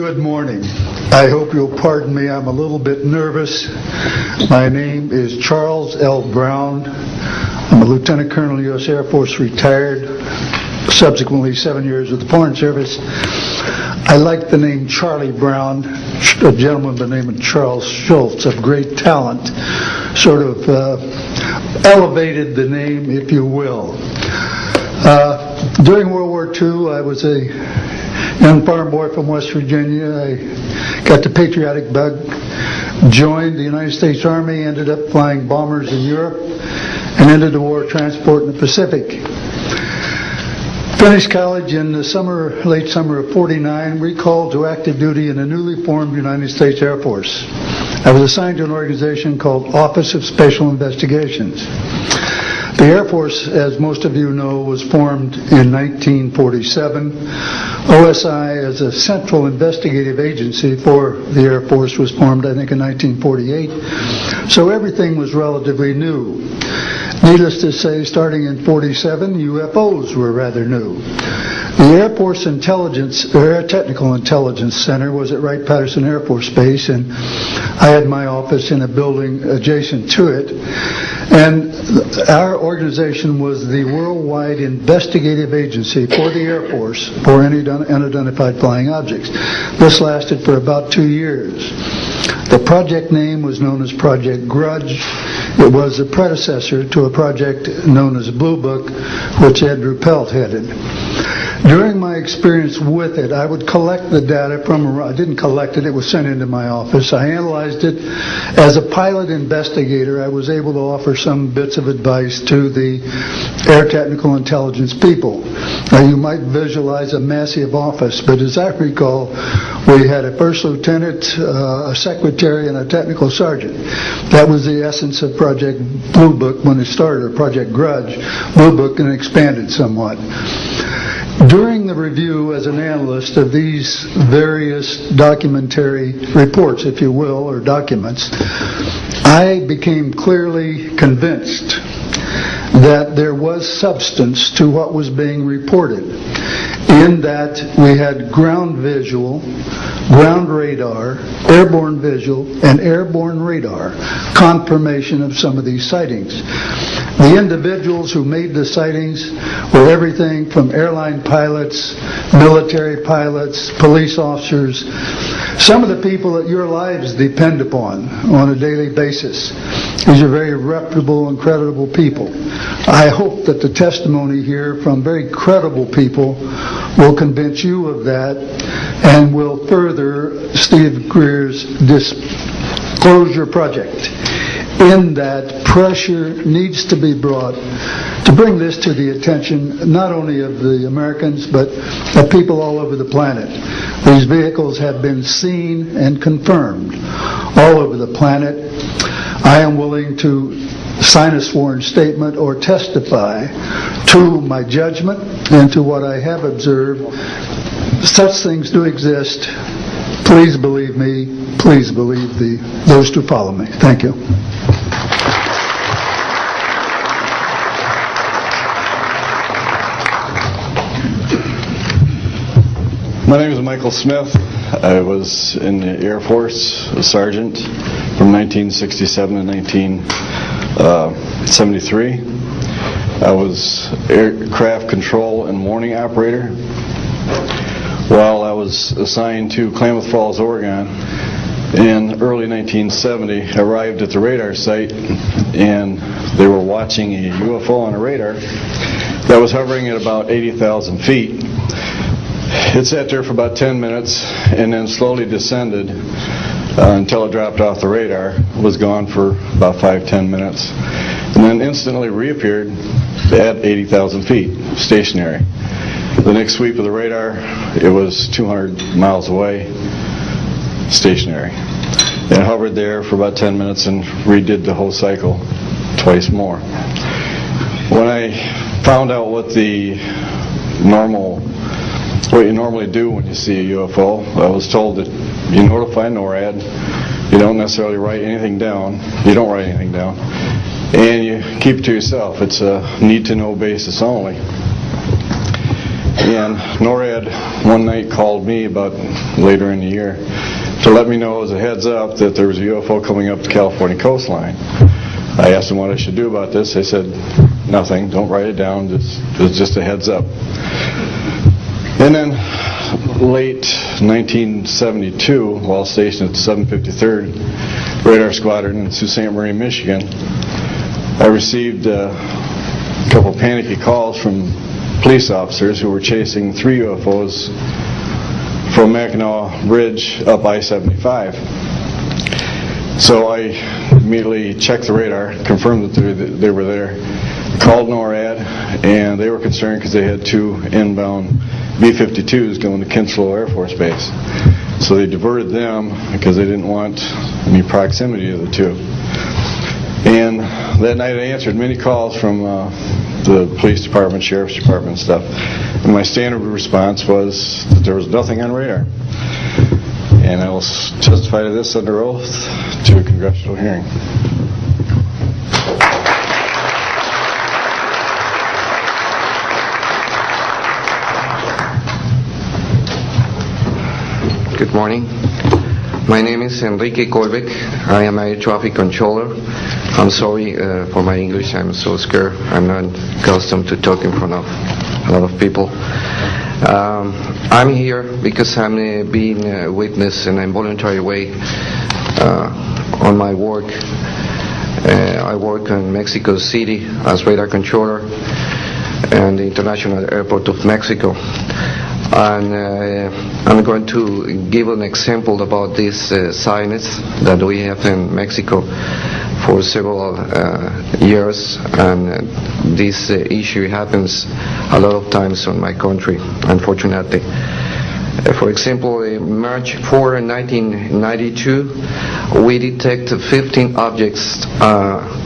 Good morning. I hope you'll pardon me. I'm a little bit nervous. My name is Charles L. Brown. I'm a Lieutenant Colonel, U.S. Air Force, retired, subsequently 7 years with the Foreign Service. I like the name Charlie Brown. A gentleman by the name of Charles Schultz, of great talent, sort of elevated the name, if you will. During World War II, I was a young farm boy from West Virginia. I got the patriotic bug, joined the United States Army, ended up flying bombers in Europe, and ended the war transport in the Pacific. Finished college in the late summer of '49, recalled to active duty in the newly formed United States Air Force. I was assigned to an organization called Office of Special Investigations. The Air Force, as most of you know, was formed in 1947. OSI, as a central investigative agency for the Air Force, was formed, I think, in 1948. So everything was relatively new. Needless to say, starting in '47, UFOs were rather new. The Air Force Air Technical Intelligence Center was at Wright-Patterson Air Force Base, and I had my office in a building adjacent to it. And our organization was the worldwide investigative agency for the Air Force for any unidentified flying objects. This lasted for about 2 years. The project name was known as Project Grudge. It was a predecessor to a project known as Blue Book, which Andrew Pelt headed. During my experience with it, I would collect the data I didn't collect it, it was sent into my office. I analyzed it. As a pilot investigator, I was able to offer some bits of advice to the Air Technical Intelligence people. Now, you might visualize a massive office, but as I recall, we had a first lieutenant, a secretary, and a technical sergeant. That was the essence of Project Blue Book when it started, or Project Grudge. Blue Book, and expanded somewhat. During the review as an analyst of these various documentary reports, if you will, or documents, I became clearly convinced that there was substance to what was being reported, in that we had ground visual, ground radar, airborne visual, and airborne radar confirmation of some of these sightings. The individuals who made the sightings were everything from airline pilots, military pilots, police officers, some of the people that your lives depend upon on a daily basis. These are very reputable and credible people. I hope that the testimony here from very credible people will convince you of that and will further Steve Greer's disclosure project, in that pressure needs to be brought to bring this to the attention not only of the Americans but of people all over the planet. These vehicles have been seen and confirmed all over the planet. I am willing to sign a sworn statement or testify to my judgment and to what I have observed. Such things do exist. Please believe me. Please believe those who follow me. Thank you. My name is Michael Smith. I was in the Air Force, a sergeant, from 1967 to 1973. I was aircraft control and warning operator. While I was assigned to Klamath Falls, Oregon, in early 1970, I arrived at the radar site, and they were watching a UFO on a radar that was hovering at about 80,000 feet. It sat there for about 10 minutes and then slowly descended until it dropped off the radar. It was gone for about 5-10 minutes, and then instantly reappeared at 80,000 feet, stationary. The next sweep of the radar, it was 200 miles away, stationary. It hovered there for about 10 minutes and redid the whole cycle twice more. When I found out what you normally do when you see a UFO, I was told that you notify NORAD, you don't necessarily write anything down, you don't write anything down, and you keep it to yourself. It's a need-to-know basis only. And NORAD one night called me about later in the year to let me know as a heads up that there was a UFO coming up the California coastline. I asked them what I should do about this. They said, nothing, don't write it down, it's just a heads up. And then late 1972, while stationed at the 753rd Radar Squadron in Sault Ste. Marie, Michigan, I received a couple panicky calls from police officers who were chasing 3 UFOs from Mackinac Bridge up I-75. So I immediately checked the radar, confirmed that they were there, called NORAD, and they were concerned because they had 2 inbound B-52s going to Kinslow Air Force Base. So they diverted them because they didn't want any proximity of the 2. And that night I answered many calls from the police department, sheriff's department and stuff. And my standard response was that there was nothing on radar. And I will testify to this under oath to a congressional hearing. Good morning. My name is Enrique Colbeck. I am a air traffic controller. I'm sorry for my English. I'm so scared. I'm not accustomed to talk in front of a lot of people. I'm here because I'm being a witness in a voluntary way on my work. I work in Mexico City as radar controller and the International Airport of Mexico. And I'm going to give an example about this silence that we have in Mexico for several years, and this issue happens a lot of times in my country, unfortunately. For example, in March 4, 1992, we detected 15 objects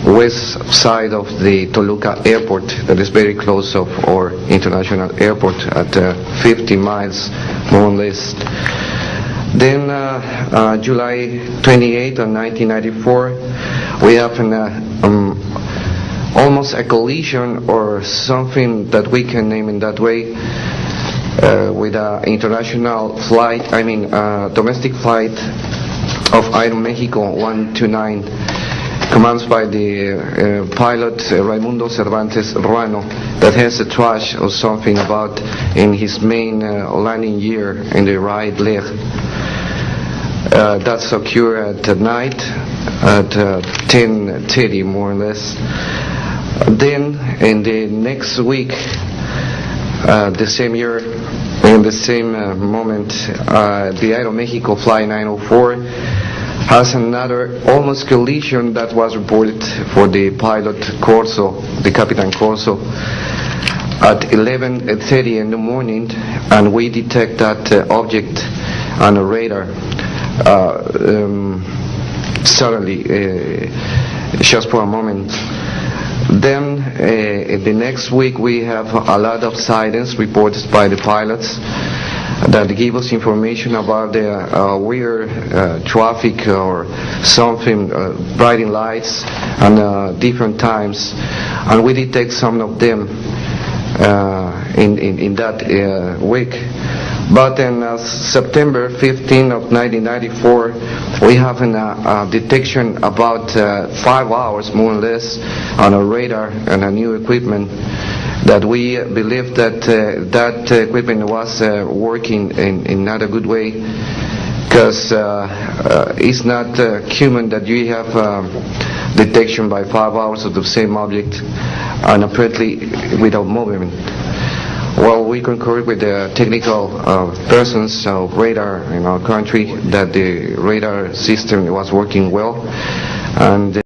west side of the Toluca airport, that is very close of our international airport at 50 miles more or less. Then July 28 of 1994, we have almost a collision or something that we can name in that way with an international flight, domestic flight of Aeromexico 129, commanded by the pilot Raimundo Cervantes Ruano, that has a trash or something about in his main landing gear in the right leg. That's occurred at night at 10:30 more or less. Then in the next week, the same year, in the same moment, the Aeromexico Flight 904 has another almost collision that was reported for the pilot Corso, the Capitan Corso, at 11:30 in the morning, and we detect that object on a radar. Suddenly, just for a moment. Then the next week we have a lot of silence reported by the pilots that give us information about the weird traffic or something, bright lights and different times, and we detect some of them in that week. But in September 15 of 1994, we have a detection about 5 hours more or less on a radar and a new equipment that we believe that that equipment was working in not a good way, because it's not human that you have detection by 5 hours of the same object and apparently without movement. Well, we concur with the technical persons of radar in our country that the radar system was working well, and